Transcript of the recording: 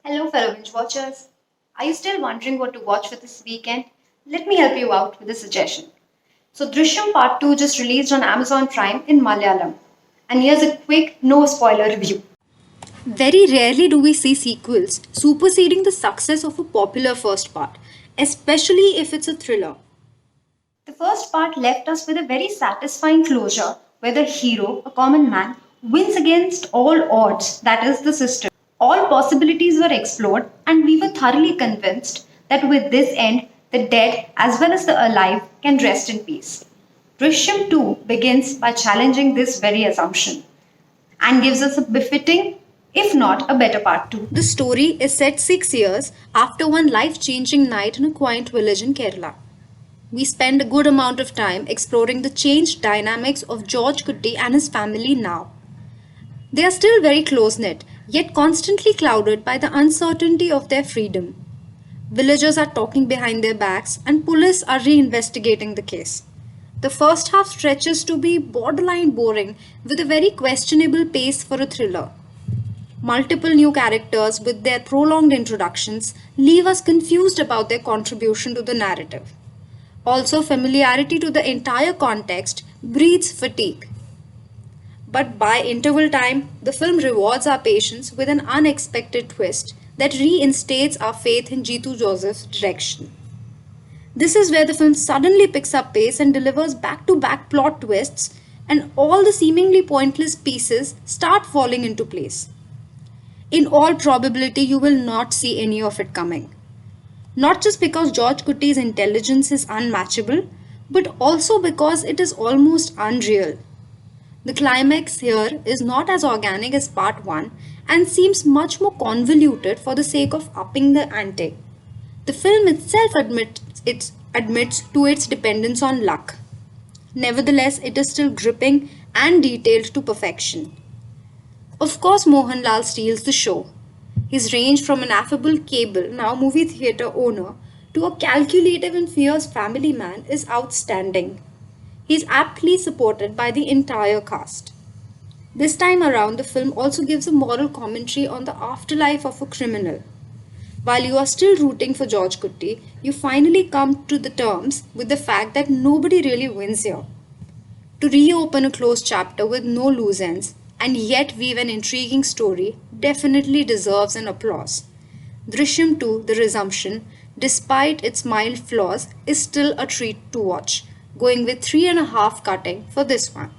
Hello, fellow binge watchers. Are you still wondering what to watch for this weekend? Let me help you out with a suggestion. So, Drishyam Part 2 just released on Amazon Prime in Malayalam. And here's a quick, no spoiler review. Very rarely do we see sequels superseding the success of a popular first part, especially if it's a thriller. The first part left us with a very satisfying closure where the hero, a common man, wins against all odds, that is, the system. All possibilities were explored, and we were thoroughly convinced that with this end, the dead as well as the alive can rest in peace. Drishyam 2 begins by challenging this very assumption and gives us a befitting, if not a better part 2. The story is set 6 years after one life changing night in a quaint village in Kerala. We spend a good amount of time exploring the changed dynamics of George Kutti and his family now. They are still very close knit, yet constantly clouded by the uncertainty of their freedom. Villagers are talking behind their backs, and police are reinvestigating the case. The first half stretches to be borderline boring with a very questionable pace for a thriller. Multiple new characters with their prolonged introductions leave us confused about their contribution to the narrative. Also, familiarity to the entire context breeds fatigue. But by interval time, the film rewards our patience with an unexpected twist that reinstates our faith in Jeethu Joseph's direction. This is where the film suddenly picks up pace and delivers back to back plot twists, and all the seemingly pointless pieces start falling into place. In all probability, you will not see any of it coming. Not just because George Kutti's intelligence is unmatchable, but also because it is almost unreal. The climax here is not as organic as part 1 and seems much more convoluted for the sake of upping the ante. The film itself admits to its dependence on luck. Nevertheless, it is still gripping and detailed to perfection. Of course, Mohanlal steals the show. His range from an affable cable, now movie theatre owner, to a calculative and fierce family man is outstanding. He is aptly supported by the entire cast. This time around, the film also gives a moral commentary on the afterlife of a criminal. While you are still rooting for George Kutti, you finally come to the terms with the fact that nobody really wins here. To reopen a closed chapter with no loose ends and yet weave an intriguing story definitely deserves an applause. Drishyam 2, The Resumption, despite its mild flaws, is still a treat to watch, going with 3.5 cutting for this one.